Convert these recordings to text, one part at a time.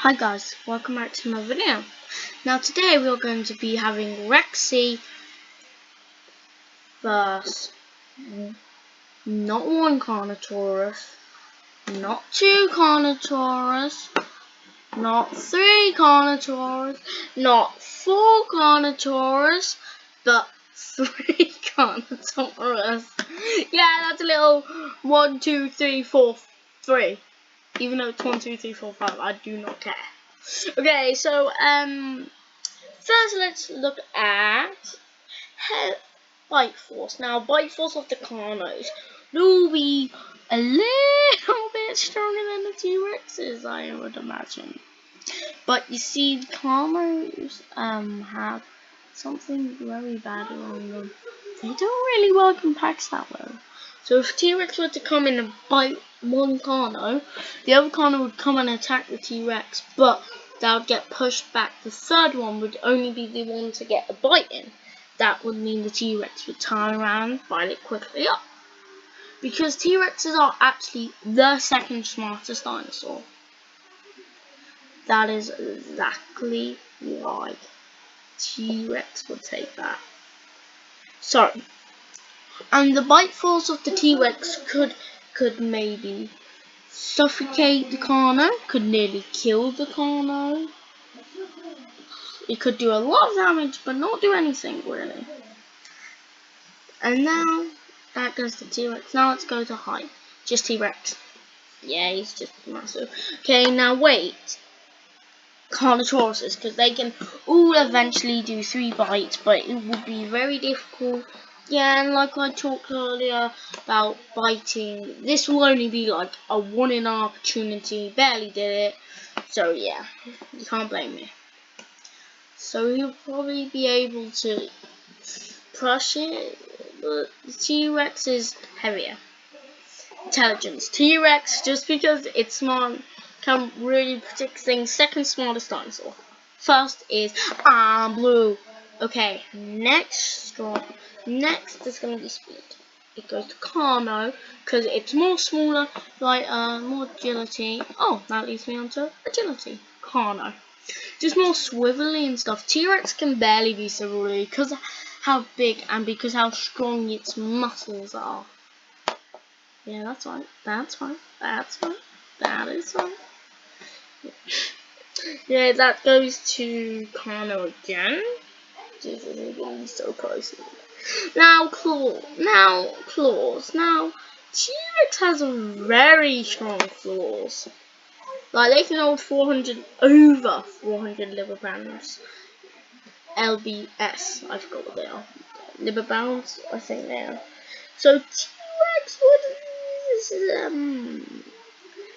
Hi guys, welcome back to my video. Now today we're going to be having Rexy versus not one Carnotaurus, not two Carnotaurus, not three Carnotaurus, not four Carnotaurus, but three Carnotaurus. Yeah, that's a little 1, 2, 3, 4, 3. Even though it's 1, 2, 3, 4, 5, I do not care. Okay, so first let's look at bite force. Now, bite force of the Carnos will be a little bit stronger than the T-Rexes, I would imagine. But you see, the Carnos have something very bad around them. They don't really work in packs that well. So if T-Rex were to come in and bite one Carno, the other Carno would come and attack the T-Rex, but that would get pushed back. The third one would only be the one to get a bite in. That would mean the T-Rex would turn around and fight it quickly up. Because T-Rexes are actually the second smartest dinosaur. That is exactly why T-Rex would take that. Sorry. And the bite force of the T-Rex could maybe suffocate the Carno, could nearly kill the Carno. It could do a lot of damage, but not do anything really. And now that goes to T-Rex. Now let's go to height. Just T-Rex. Yeah, he's just massive. Okay, now wait. Carnotauruses, because they can all eventually do 3 bites, but it would be very difficult. Yeah, and like I talked earlier about biting, this will only be like a 1 in an opportunity. Barely did it, so yeah, you can't blame me. So he'll probably be able to crush it, but the T-Rex is heavier. Intelligence. T-Rex, just because it's smart, can really predict things. Second smartest dinosaur. First is blue. Okay, next is gonna be speed. It goes to Carno because it's more smaller, like more agility. Oh, that leads me on to agility. Carno, just more swivelly and stuff. T-Rex can barely be swivelly because how big and because how strong its muscles are. Yeah, that's right. That's right. That's right. That is right. Yeah, that goes to Carno again. Jesus, he's getting so close. Now claws. Now T-Rex has a very strong claws. Like they can hold over 400 liver pounds. LBS, I forgot what they are. Liver pounds, I think they are. So T-Rex would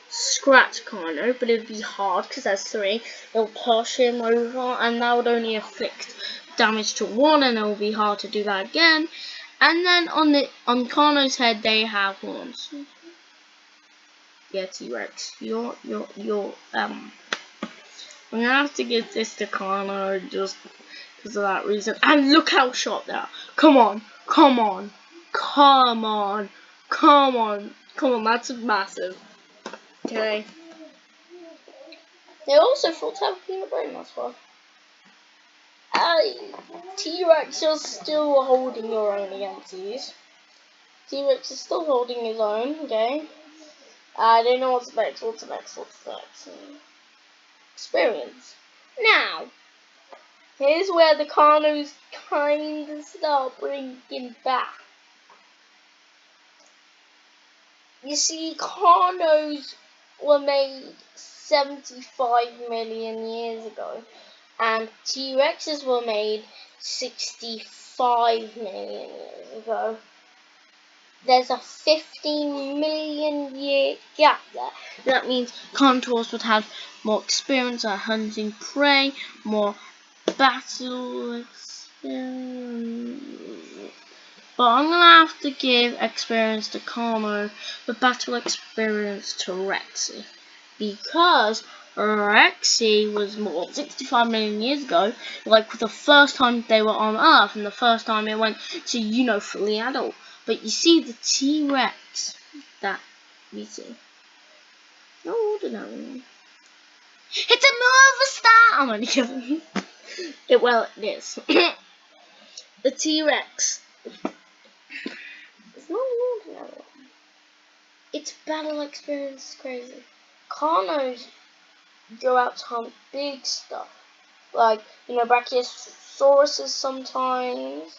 scratch Carno, but it would be hard because there's 3. It'll push him over, and that would only afflict damage to 1, and it will be hard to do that again. And then on Carno's head, they have horns. Yeah, T-Rex, you're I'm gonna have to give this to Carno just because of that reason. And look how short they are. Come on, that's massive. Okay. They also thought to have peanut brain as well. T-Rex, you're still holding your own against these. T-Rex is still holding his own, okay? I don't know what's next. Experience. Now, here's where the Carnos kind of start bringing back. You see, Carnos were made 75 million years ago, and T-Rexes were made 65 million years ago. There's a 15 million year gap there. That means Carnotaurus would have more experience at hunting prey, more battle experience. But I'm gonna have to give experience to Carno, but battle experience to Rexy. Because Rexy was more 65 million years ago, like the first time they were on Earth, and the first time it went to, fully adult. But you see the T-Rex that we see. No ordinary one. It's a movie star! I'm only kidding. Well, it is. The T-Rex. It's not an ordinary one. Its battle experience is crazy. Carnos go out to hunt big stuff. Like, Brachiosauruses sometimes.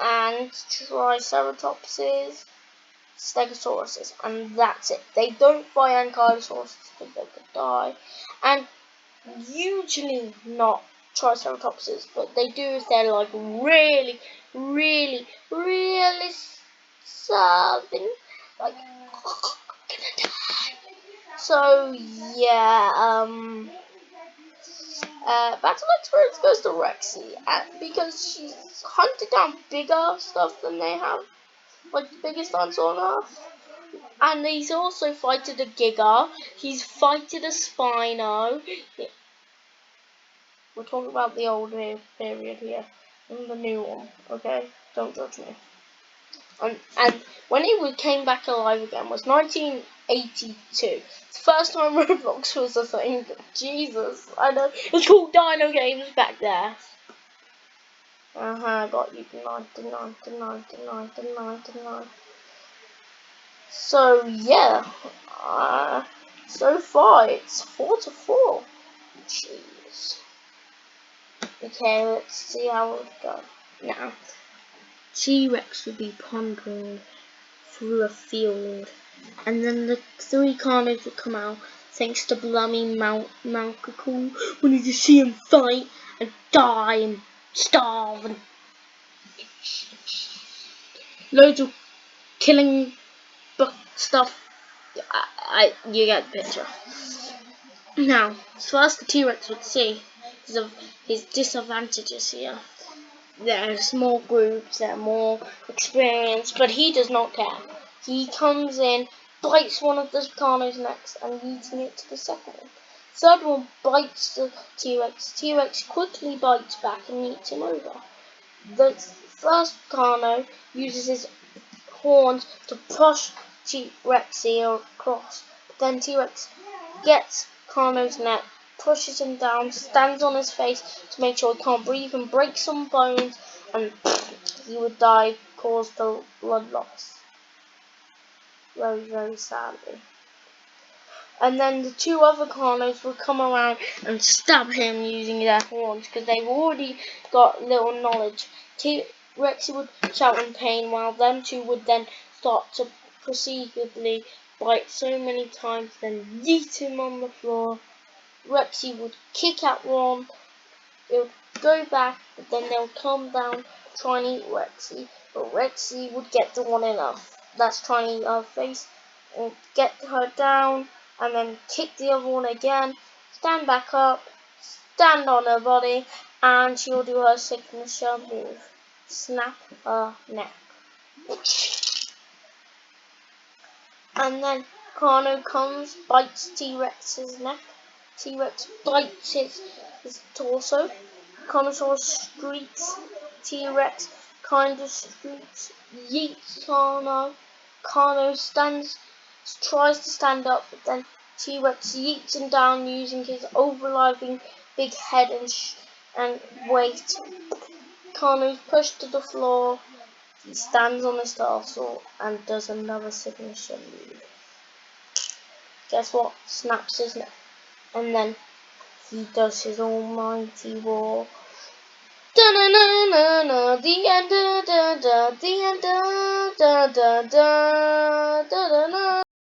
And Triceratopses. Stegosauruses, and that's it. They don't fight Ankylosaurus because they could die, and usually not Triceratopses, but they do if they're like really, really, really starving, like gonna die. So yeah, battle experience goes to Rexy, because she's hunted down bigger stuff than they have. Like the biggest dinosaur on Earth. And he's also fighted a Giga. He's fighted a Spino. We're talking about the old period here. And the new one, okay? Don't judge me. And when he came back alive again was 1982. It's the first time Roblox was a thing. Jesus, I know. It's called Dino Games back there. I got you. Deny. So yeah, so far it's 4-4. Jeez. Okay, let's see how it goes. Now, T-Rex would be pondering through a field, and then the three carnivores would come out, thanks to Blummy Malcacool, when you just see him fight and die and starve and loads of killing stuff. You get the picture. Now, first the T-Rex would see his disadvantages here. There are small groups, there are more experienced, but he does not care. He comes in, bites one of the Carno's necks, and eating it to the second one. Third one bites the T-Rex. T-Rex quickly bites back and eats him over. The first Carno uses his horns to push T-Rexy across. Then T-Rex gets Carno's neck, pushes him down, stands on his face to make sure he can't breathe, and breaks some bones, and he would die, cause the blood loss. Very, very sadly. And then the two other Carnos would come around and stab him using their horns, because they've already got little knowledge. Rexy would shout in pain, while them two would then start to proceedably bite so many times, then yeet him on the floor. Rexy would kick at one, it would go back, but then they'll come down, try and eat Rexy, but Rexy would get the one enough. That's trying to eat her face, and get her down, and then kick the other one again, stand back up, stand on her body, and she'll do her signature move. Snap her neck. And then Carno comes, bites T-Rex's neck. T-Rex bites his torso. Carnosaurus streaks. T-Rex kind of streaks. Yeets Carno. Carno tries to stand up, but then T-Rex yeets him down using his overlapping big head and weight. Carno's pushed to the floor. He stands on his tarsal and does another signature move. Guess what? Snaps his neck. And then he does his almighty roar. Da-na-na-na-na, the end, da-da-da, the end, da-da-da, da-da-da.